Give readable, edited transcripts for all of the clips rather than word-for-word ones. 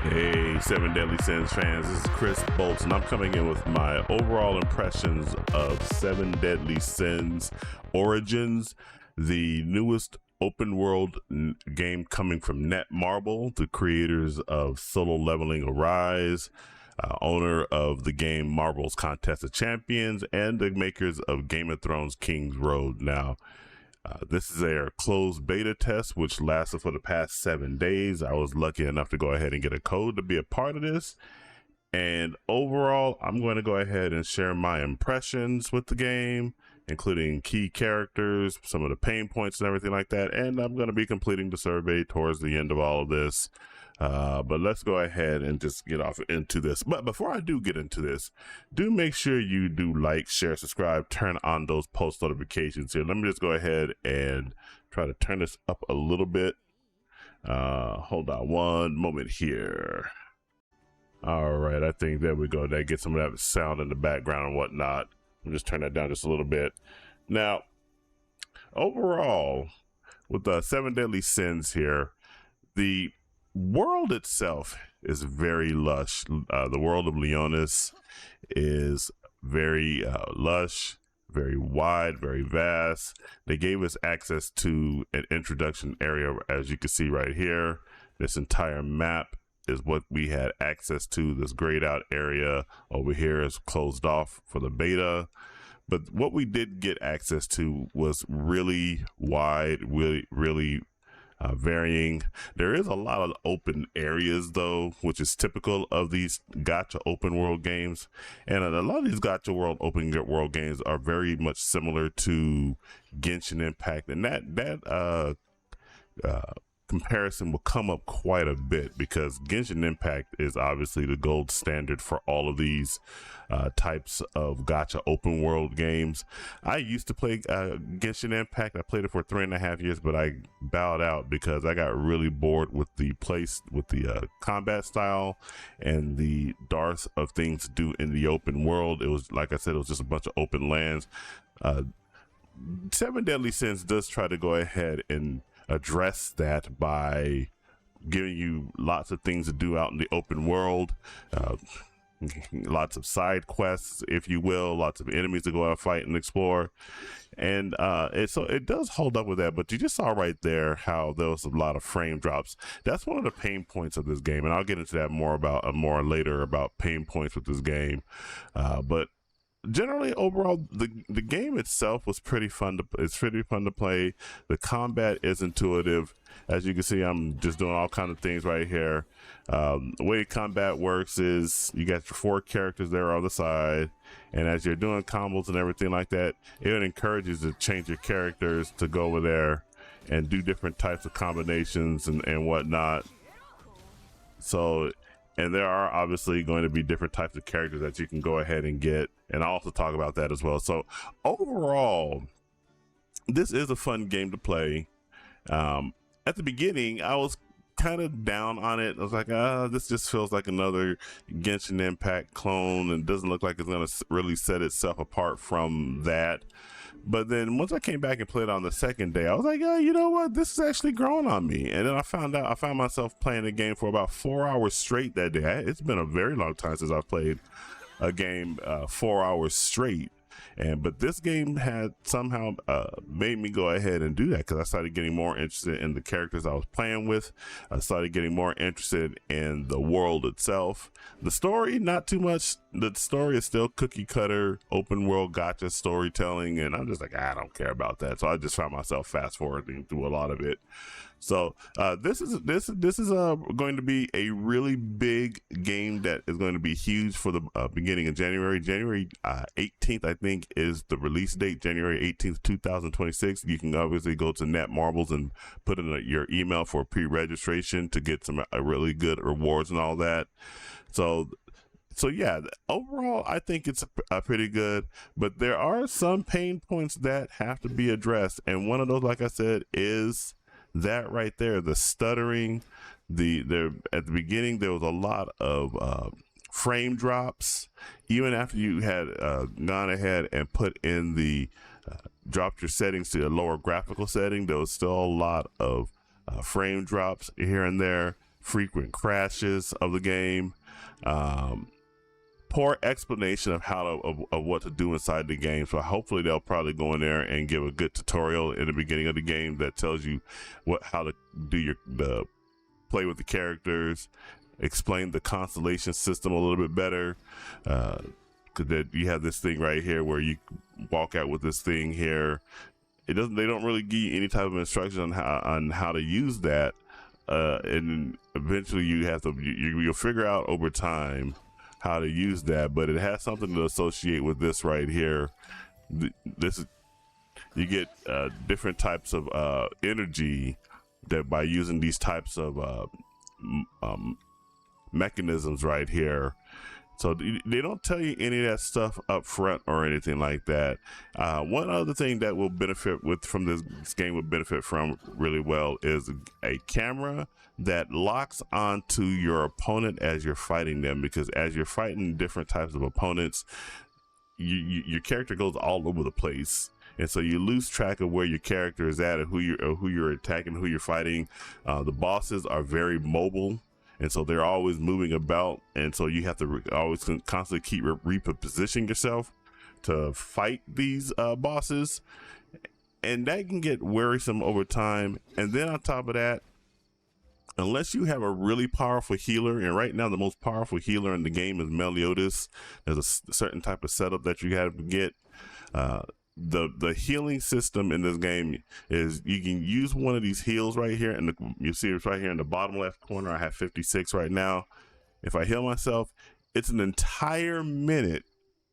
Hey, Seven Deadly Sins fans, this is Chris Bolts, and I'm coming in with my overall impressions of Seven Deadly Sins Origins, the newest open world game coming from Netmarble, the creators of Solo Leveling Arise, owner of the game Marvel's Contest of Champions, and the makers of Game of Thrones King's Road. Now, this is their closed beta test, which lasted for the past 7 days. I was lucky enough to go ahead and get a code to be a part of this. And overall, I'm going to go ahead and share my impressions with the game, including key characters, some of the pain points and everything like that. And I'm going to be completing the survey towards the end of all of this. But let's go ahead and just get off into this. But before I do get into this, do make sure you do like, share, subscribe, turn on those post notifications here. Let me just go ahead and try to turn this up a little bit. Hold on one moment here. All right, I think there we go. That gets some of that sound in the background and whatnot. I'll just turn that down just a little bit. Now, overall, with the Seven Deadly Sins here, the world itself is very lush. The world of Leonis is very lush, very wide, very vast. They gave us access to an introduction area, as you can see right here. This entire map is what we had access to. This grayed out area over here is closed off for the beta. But what we did get access to was really wide, really varying. There is a lot of open areas though, which is typical of these gacha open world games. And a lot of these gacha open world games are very much similar to Genshin Impact. And that comparison will come up quite a bit because Genshin Impact is obviously the gold standard for all of these types of gacha open world games. I used to play Genshin Impact. I played it for 3.5 years, but I bowed out because I got really bored with the combat style and the dearth of things to do in the open world. It was, like I said, it was just a bunch of open lands. Seven Deadly Sins does try to go ahead and address that by giving you lots of things to do out in the open world, lots of side quests, if you will, lots of enemies to go out and fight and explore. And so it does hold up with that, but you just saw right there how there was a lot of frame drops. That's one of the pain points of this game, and I'll get into that more later about pain points with this game. But generally, overall, the game itself was pretty fun to play. The combat is intuitive. As you can see, I'm just doing all kinds of things right here. The way combat works is you got your 4 characters there on the side, and as you're doing combos and everything like that, it encourages you to change your characters to go over there and do different types of combinations and whatnot. So, and there are obviously going to be different types of characters that you can go ahead and get, and I'll also talk about that as well. So overall, this is a fun game to play. At the beginning, I was kind of down on it. I was like, this just feels like another Genshin Impact clone and doesn't look like it's going to really set itself apart from that. But then once I came back and played on the second day, I was like, yeah, you know what? This is actually growing on me. And then I found myself playing the game for about 4 hours straight that day. It's been a very long time since I've played a game 4 hours straight. But this game had somehow made me go ahead and do that because I started getting more interested in the characters I was playing with. I started getting more interested in the world itself. The story, not too much. The story is still cookie cutter, open world gacha storytelling, and I'm just like, I don't care about that. So I just found myself fast forwarding through a lot of it. So this is going to be a really big game that is going to be huge for the beginning of January. January 18th, I think, is the release date. January 18th, 2026. You can obviously go to Netmarbles and put in your email for pre-registration to get some really good rewards and all that. So yeah, overall, I think it's pretty good, but there are some pain points that have to be addressed. And one of those, like I said, is that right there, the stuttering. At the beginning, there was a lot of frame drops. Even after you had gone ahead and put in dropped your settings to a lower graphical setting, there was still a lot of frame drops here and there. frequent crashes of the game, poor explanation of how to of what to do inside the game. So hopefully they'll probably go in there and give a good tutorial in the beginning of the game that tells you how to do the play with the characters, explain the constellation system a little bit better. Because that you have this thing right here where you walk out with this thing here. They don't really give you any type of instruction on how to use that, and eventually you'll figure out over time how to use that. But it has something to associate with this right here. You get different types of energy that by using these types of mechanisms right here. So they don't tell you any of that stuff up front or anything like that. One other thing that will benefit from this game will benefit from really well is a camera that locks onto your opponent as you're fighting them, because as you're fighting different types of opponents, your character goes all over the place. And so you lose track of where your character is at and who you're attacking, who you're fighting. The bosses are very mobile, and so they're always moving about, and so you have to always constantly keep repositioning yourself to fight these bosses, and that can get wearisome over time. And then on top of that, unless you have a really powerful healer, and right now the most powerful healer in the game is Meliodas. There's a certain type of setup that you have to get. The healing system in this game is you can use one of these heals right here, and you see it's right here in the bottom left corner. I have 56 right now. If I heal myself, it's an entire minute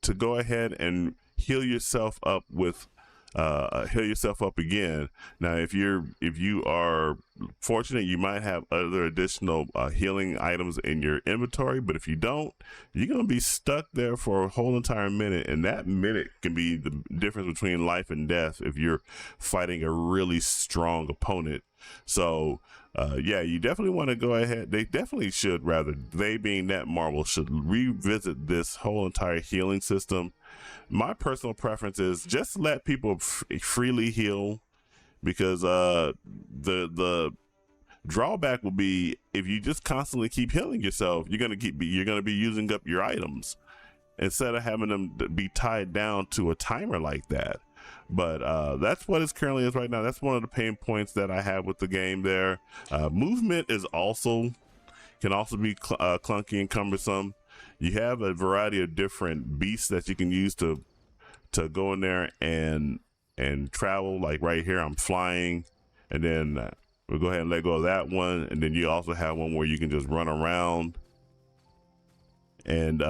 to go ahead and heal yourself up with heal yourself up again. Now if you are fortunate, you might have other additional healing items in your inventory, but if you don't, you're gonna be stuck there for a whole entire minute, and that minute can be the difference between life and death if you're fighting a really strong opponent. So yeah, you definitely want to go ahead. They definitely should, rather, they being Netmarble, should revisit this whole entire healing system. My personal preference is just let people freely heal, because the drawback will be if you just constantly keep healing yourself, you're gonna be using up your items instead of having them be tied down to a timer like that. But that's what it currently is right now. That's one of the pain points that I have with the game there. Movement can also be clunky and cumbersome. You have a variety of different beasts that you can use to go in there and travel. Like right here, I'm flying, and then we'll go ahead and let go of that one. And then you also have one where you can just run around. And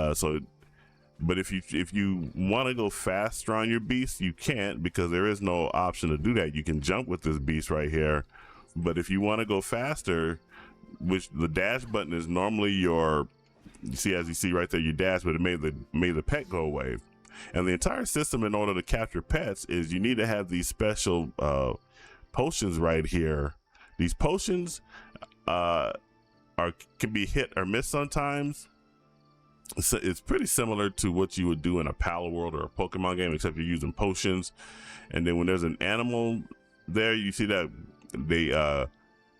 but if you want to go faster on your beast, you can't, because there is no option to do that. You can jump with this beast right here, but if you want to go faster, which the dash button is normally as you see right there, you dash, but it made the pet go away. And the entire system, in order to capture pets, is you need to have these special potions right here. These potions can be hit or miss sometimes. So it's pretty similar to what you would do in a Palworld or a Pokemon game, except you're using potions. And then when there's an animal there, you see that they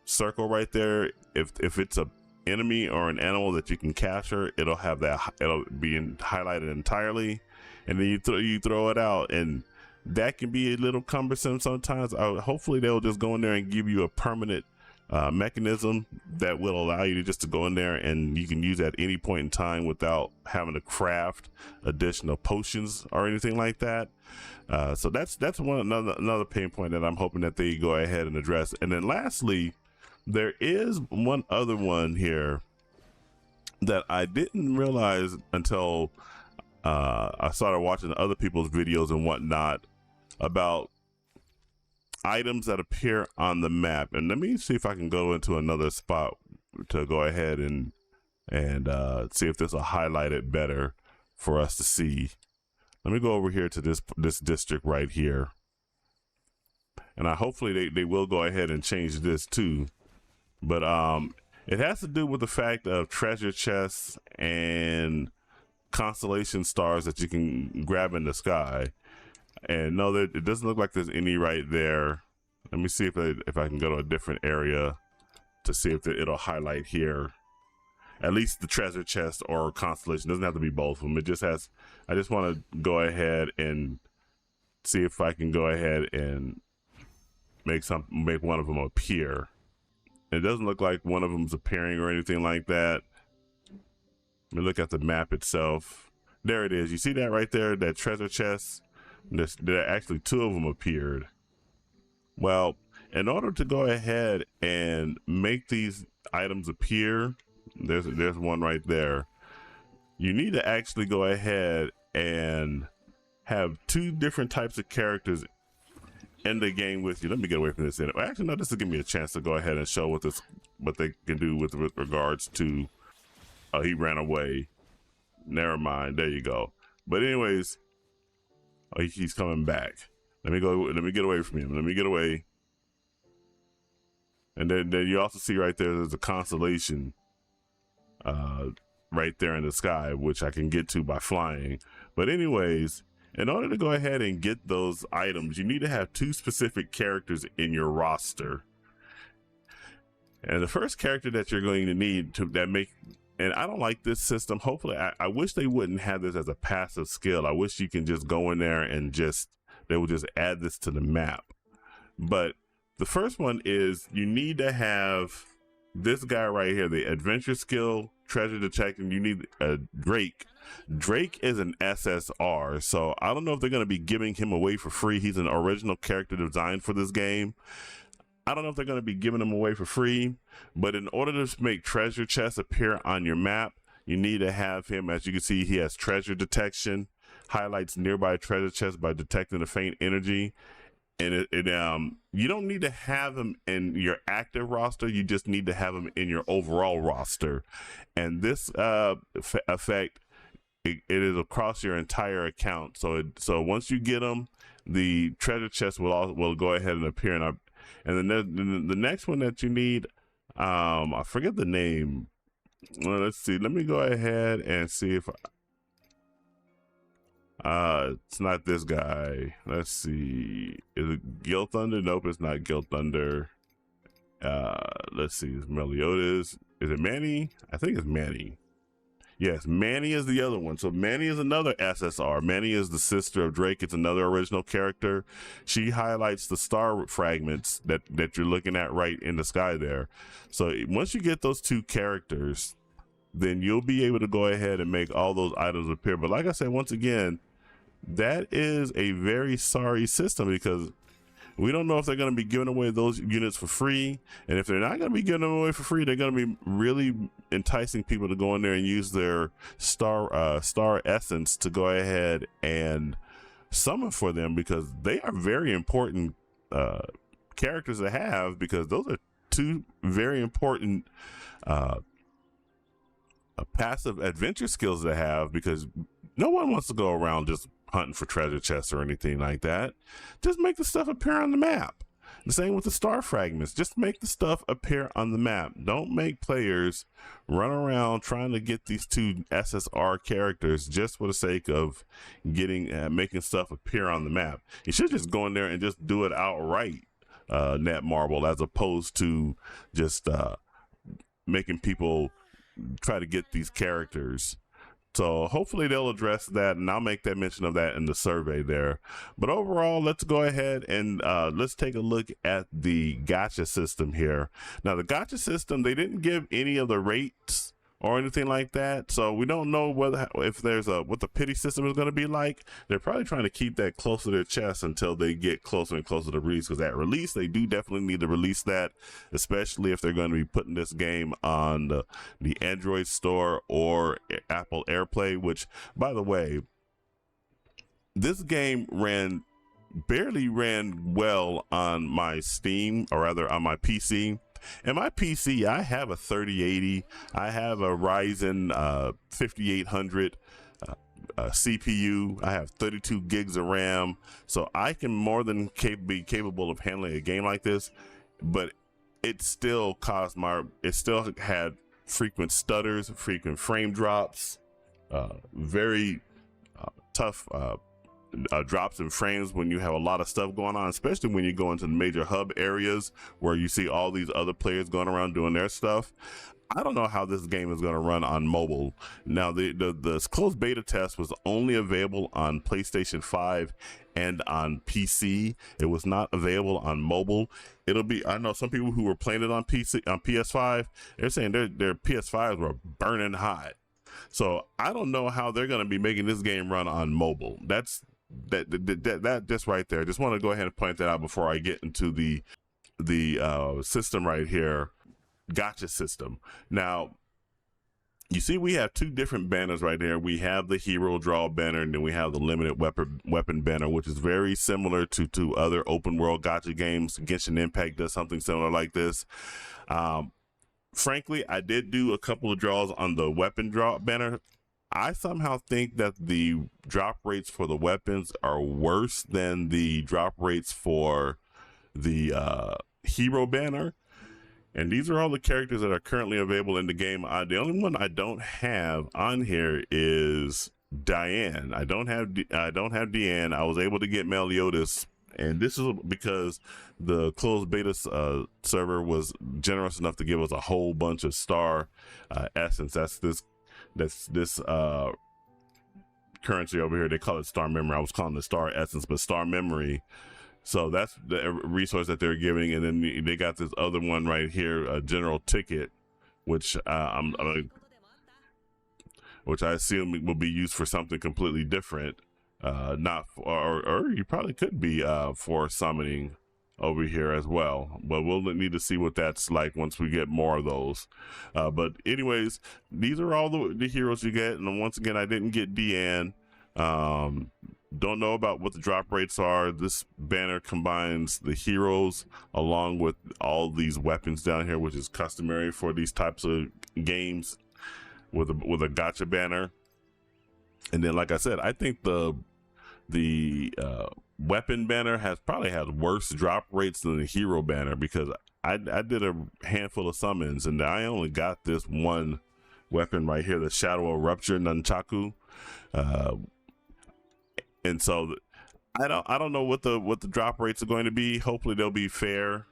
circle right there. If it's a enemy or an animal that you can capture, it'll be highlighted entirely, and then you throw it out, and that can be a little cumbersome sometimes. Hopefully they'll just go in there and give you a permanent mechanism that will allow you to just to go in there and you can use at any point in time without having to craft additional potions or anything like that. So that's another pain point that I'm hoping that they go ahead and address. And then lastly, there is one other one here that I didn't realize until I started watching other people's videos and whatnot about items that appear on the map. And let me see if I can go into another spot to go ahead and see if this will highlight it better for us to see. Let me go over here to this district right here, and hopefully they will go ahead and change this too. But it has to do with the fact of treasure chests and constellation stars that you can grab in the sky. And no, it doesn't look like there's any right there. Let me see if I can go to a different area to see if it'll highlight here at least the treasure chest or constellation. Doesn't have to be both of them. It just has, I just want to go ahead and see if I can go ahead and make one of them appear. It doesn't look like one of them's appearing or anything like that. Let me look at the map itself. There it is. You see that right there, that treasure chest? There actually two of them appeared. Well, in order to go ahead and make these items appear, there's one right there. You need to actually go ahead and have two different types of characters in the game with you. Let me get away from this. Actually, no, this will give me a chance to go ahead and show what they can do with regards to. Oh, he ran away. Never mind. There you go. But anyways, oh, he's coming back. Let me get away from him. Let me get away. And then you also see right there's a constellation right there in the sky, which I can get to by flying. But anyways, in order to go ahead and get those items, you need to have two specific characters in your roster. And the first character that you're going to need and I don't like this system. Hopefully, I wish they wouldn't have this as a passive skill. I wish you can just go in there and they would just add this to the map. But the first one is you need to have this guy right here, the adventure skill, treasure detecting. You need Drake. Drake is an SSR, so I don't know if they're going to be giving him away for free. He's an original character designed for this game. I don't know if they're going to be giving him away for free, but in order to make treasure chests appear on your map, you need to have him. As you can see, he has treasure detection, highlights nearby treasure chests by detecting the faint energy. And you don't need to have him in your active roster. You just need to have him in your overall roster. And this effect, it is across your entire account. So once you get them, the treasure chest will go ahead and appear. And then the next one that you need, I forget the name. Well, let's see. Let me go ahead and see if it's not this guy. Let's see. Is it Guild Thunder? Nope, it's not Guild Thunder. Let's see. It's Meliodas. Is it Manny? I think it's Manny. Yes, Manny is the other one. So Manny is another SSR. Manny is the sister of Drake. It's another original character. She highlights the star fragments that you're looking at right in the sky there. So once you get those two characters, then you'll be able to go ahead and make all those items appear. But like I said, once again, that is a very sorry system because we don't know if they're going to be giving away those units for free. And if they're not going to be giving them away for free, they're going to be really enticing people to go in there and use their star essence to go ahead and summon for them, because they are very important characters to have, because those are two very important passive adventure skills to have, because no one wants to go around just hunting for treasure chests or anything like that. Just make the stuff appear on the map. The same with the star fragments. Just make the stuff appear on the map. Don't make players run around trying to get these two SSR characters just for the sake of making stuff appear on the map. You should just go in there and just do it outright, Netmarble, as opposed to just making people try to get these characters. So hopefully they'll address that, and I'll make that mention of that in the survey there. But overall, let's go ahead and let's take a look at the gacha system here. Now, the gacha system, they didn't give any of the rates or anything like that, so we don't know what the pity system is going to be like. They're probably trying to keep that close to their chest until they get closer and closer to release, because at release they do definitely need to release that, especially if they're going to be putting this game on the Android store or Apple AirPlay, which, by the way, this game barely ran well on my Steam, or rather on my PC. In my PC, I have a 3080. I have a Ryzen 5800 CPU. I have 32 gigs of RAM. So I can more than be capable of handling a game like this. But it still had frequent stutters, frequent frame drops, very tough drops in frames when you have a lot of stuff going on, especially when you go into the major hub areas where you see all these other players going around doing their stuff. I don't know how this game is going to run on mobile. Now, the closed beta test was only available on PlayStation 5 and on PC. It was not available on mobile. It'll be, I know some people who were playing it on PS5, they're saying their PS5s were burning hot. So I don't know how they're going to be making this game run on mobile. That just right there. Just want to go ahead and point that out before I get into the system right here. Gacha system. Now, you see we have two different banners right there. We have the hero draw banner, and then we have the limited weapon banner, which is very similar to other open world gacha games. Genshin Impact does something similar like this. Frankly, I did do a couple of draws on the weapon draw banner. I somehow think that the drop rates for the weapons are worse than the drop rates for the hero banner. And these are all the characters that are currently available in the game. The only one I don't have on here is Diane. I don't have Diane. I was able to get Meliodas, and this is because the closed beta server was generous enough to give us a whole bunch of star essence. That's this currency over here. They call it star memory. I was calling it star essence, but star memory. So that's the resource that they're giving, and then they got this other one right here, a general ticket, which which I assume will be used for something completely different. Not for, or you probably could be for summoning over here as well, but we'll need to see what that's like once we get more of those. But anyways, these are all the heroes you get, and once again, I didn't get Deanne. Don't know about what the drop rates are. This banner combines the heroes along with all these weapons down here, which is customary for these types of games with a gacha banner. And then, like I said, I think the weapon banner probably has worse drop rates than the hero banner, because I did a handful of summons and I only got this one weapon right here, the Shadow of Rupture Nunchaku. And so I don't know what the drop rates are going to be. Hopefully they'll be fair.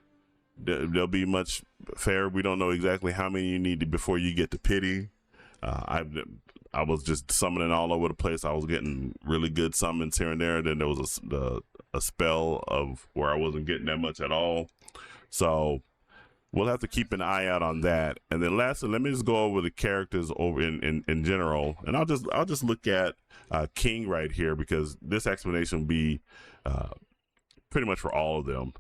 They'll be much fair. We don't know exactly how many you need before you get to pity. I was just summoning all over the place. I was getting really good summons here and there. Then there was a spell of where I wasn't getting that much at all. So we'll have to keep an eye out on that. And then lastly, let me just go over the characters over in general. And I'll just look at King right here, because this explanation will be pretty much for all of them.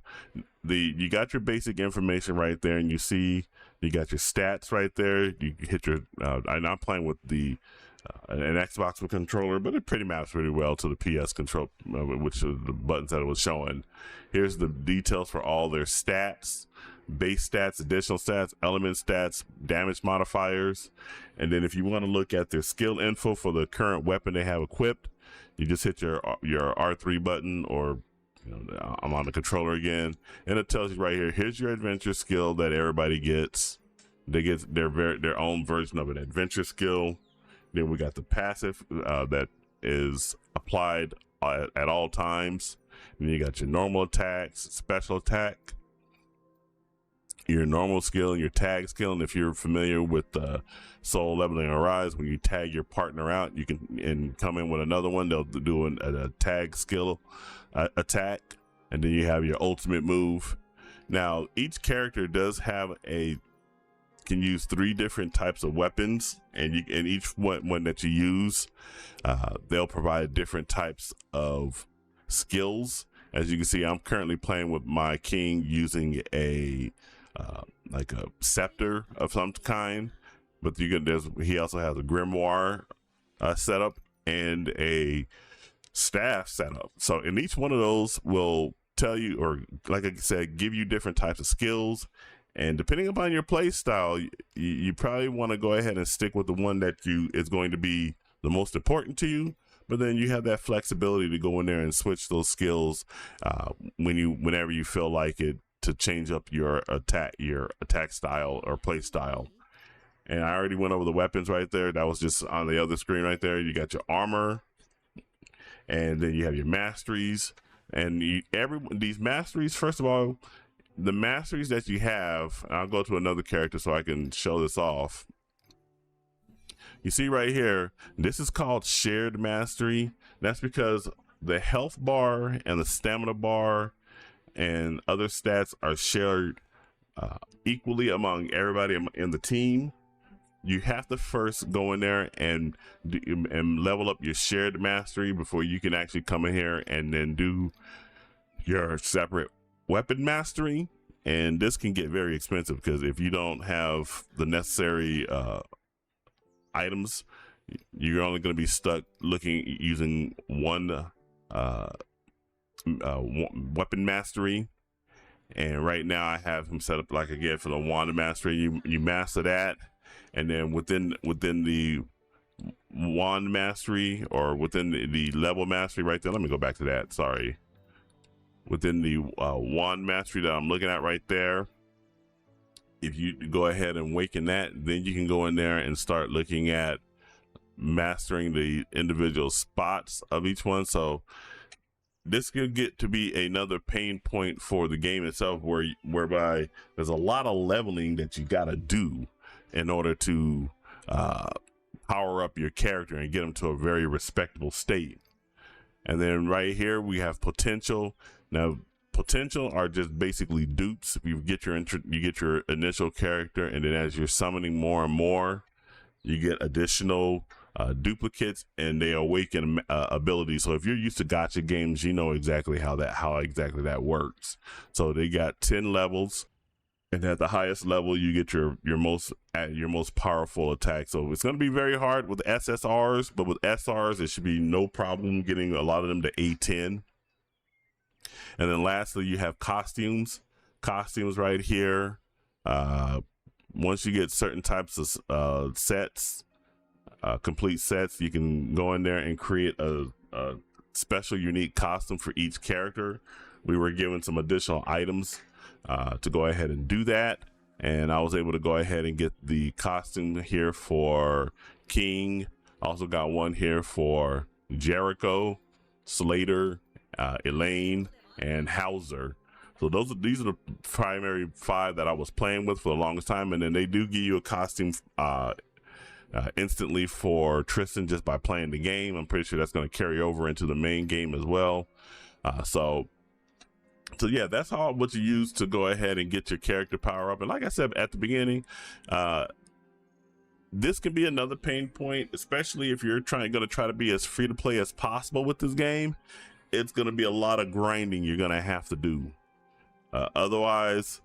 You got your basic information right there, and you see you got your stats right there. You hit your I'm not playing with an Xbox controller, but it pretty maps really well to the PS control, which are the buttons that it was showing. Here's the details for all their stats: base stats, additional stats, element stats, damage modifiers. And then if you want to look at their skill info for the current weapon they have equipped, you just hit your R3 button, or I'm on the controller again, and it tells you right here, here's your adventure skill that everybody gets. They get their own version of an adventure skill. Then we got the passive that is applied at all times. And then you got your normal attacks, special attack, your normal skill, and your tag skill. And if you're familiar with Soul Leveling Arise, when you tag your partner out, you can come in with another one. They'll do a tag skill attack, and then you have your ultimate move. Now, each character does have can use 3 different types of weapons, and each one that you use, they'll provide different types of skills. As you can see, I'm currently playing with my King using like a scepter of some kind, but he also has a grimoire setup and a staff setup. So in each one of those will tell you, or like I said, give you different types of skills. And depending upon your play style, you probably want to go ahead and stick with the one that is going to be the most important to you. But then you have that flexibility to go in there and switch those skills whenever you feel like it, to change up your attack style or play style. And I already went over the weapons right there. That was just on the other screen right there. You got your armor, and then you have your masteries. And these masteries, first of all, the masteries that you have, and I'll go to another character so I can show this off. You see right here, this is called shared mastery. That's because the health bar and the stamina bar and other stats are shared equally among everybody in the team. You have to first go in there and level up your shared mastery before you can actually come in here and then do your separate weapon mastery. And this can get very expensive because if you don't have the necessary items, you're only going to be stuck using one weapon mastery. And right now I have him set up like again for the wand mastery. You master that, and then within the wand mastery, or within the level mastery right there, let me go back to that, sorry. Within the wand mastery that I'm looking at right there, if you go ahead and awaken that, then you can go in there and start looking at mastering the individual spots of each one. So this could get to be another pain point for the game itself, whereby there's a lot of leveling that you got to do in order to power up your character and get them to a very respectable state. And then right here we have potential. Now potential are just basically dupes. You get your initial character, and then as you're summoning more and more, you get additional duplicates, and they awaken abilities. So if you're used to gacha games, you know exactly how exactly that works. So they got 10 levels, and at the highest level you get your most powerful attack. So it's going to be very hard with SSRs, but with SRs it should be no problem getting a lot of them to A10. And then lastly, you have costumes right here. Once you get certain types of sets, complete sets, you can go in there and create a special unique costume for each character. We were given some additional items to go ahead and do that, and I was able to go ahead and get the costume here for King. Also got one here for Jericho, Slater, Elaine, and Hauser. So these are the primary 5 that I was playing with for the longest time, and then they do give you a costume instantly for Tristan just by playing the game. I'm pretty sure that's going to carry over into the main game as well. So yeah, that's all what you use to go ahead and get your character power up. And like I said at the beginning, this can be another pain point, especially if you're going to try to be as free to play as possible with this game. It's going to be a lot of grinding you're going to have to do. Otherwise,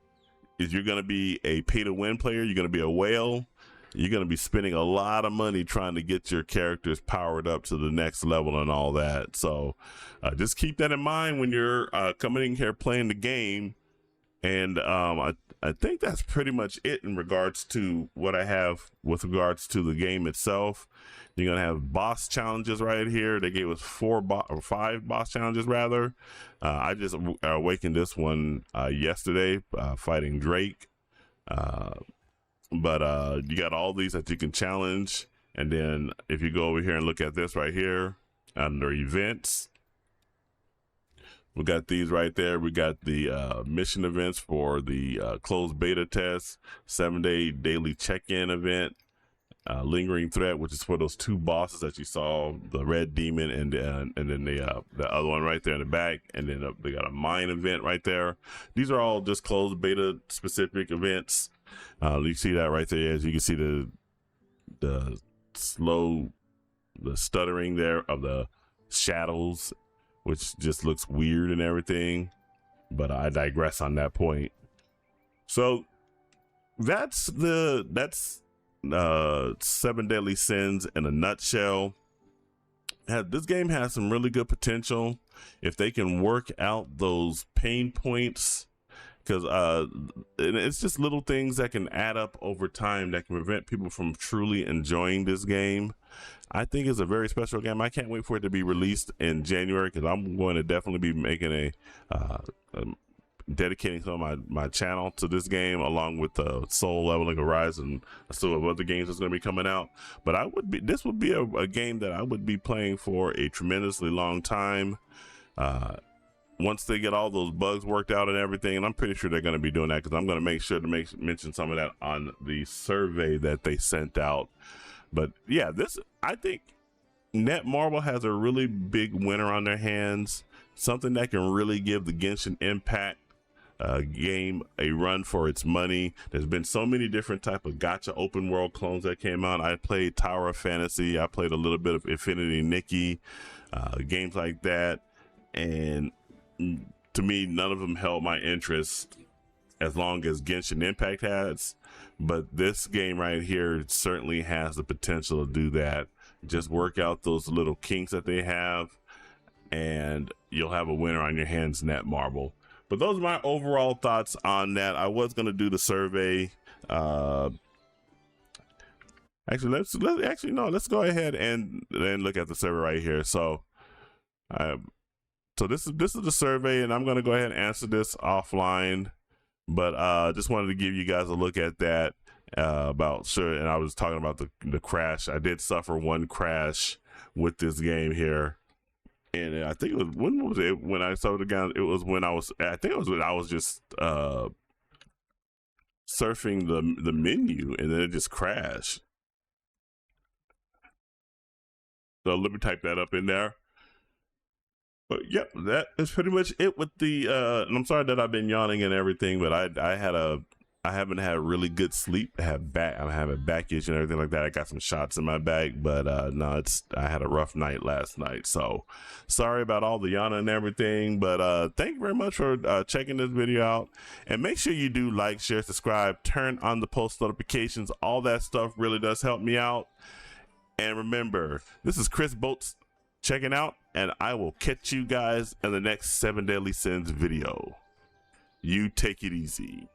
if you're going to be a pay to win player, you're going to be a whale. You're going to be spending a lot of money trying to get your characters powered up to the next level and all that. So just keep that in mind when you're coming in here playing the game. And I think that's pretty much it in regards to what I have with regards to the game itself. You're going to have boss challenges right here. They gave us 5 boss challenges rather. I just awakened this one yesterday fighting Drake. But you got all these that you can challenge. And then if you go over here and look at this right here under events, we got these right there. We got the mission events for the closed beta test, 7-day daily check-in event, lingering threat, which is for those 2 bosses that you saw, the red demon and then the other one right there in the back, and then they got a mine event right there. These are all just closed beta specific events. You see that right there. As you can see the stuttering there of the shadows, which just looks weird and everything, but I digress on that point. So that's 7 Deadly Sins in a nutshell. This game has some really good potential if they can work out those pain points, because it's just little things that can add up over time that can prevent people from truly enjoying this game. I think it's a very special game. I can't wait for it to be released in January, because I'm going to definitely be making a dedicating some of my channel to this game, along with Soul Leveling Horizon. I still have other games that's going to be coming out, but this would be a game that I would be playing for a tremendously long time. Once they get all those bugs worked out and everything, and I'm pretty sure they're going to be doing that, because I'm going to make sure to mention some of that on the survey that they sent out. But yeah, I think Netmarble has a really big winner on their hands, something that can really give the Genshin Impact game a run for its money. There's been so many different type of gacha open world clones that came out. I played Tower of Fantasy, I played a little bit of Infinity Nikki, games like that, and to me, none of them held my interest as long as Genshin Impact has. But this game right here certainly has the potential to do that. Just work out those little kinks that they have, and you'll have a winner on your hands, Netmarble. But those are my overall thoughts on that. I was going to do the survey. Actually, let's go ahead and then look at the survey right here. So this is the survey, and I'm going to go ahead and answer this offline, but just wanted to give you guys a look at that and I was talking about the crash. I did suffer one crash with this game here, and I think it was, when was it when I suffered again? It was when I was just surfing the menu, and then it just crashed. So let me type that up in there. But yep, that is pretty much it with the and I'm sorry that I've been yawning and everything, but I haven't had really good sleep. I'm having back issues and everything like that. I got some shots in my back, but no, I had a rough night last night, so sorry about all the yawning and everything. But thank you very much for checking this video out, and make sure you do like, share, subscribe, turn on the post notifications. All that stuff really does help me out. And remember, this is Chris Boats checking out, and I will catch you guys in the next 7 Deadly Sins video. You take it easy.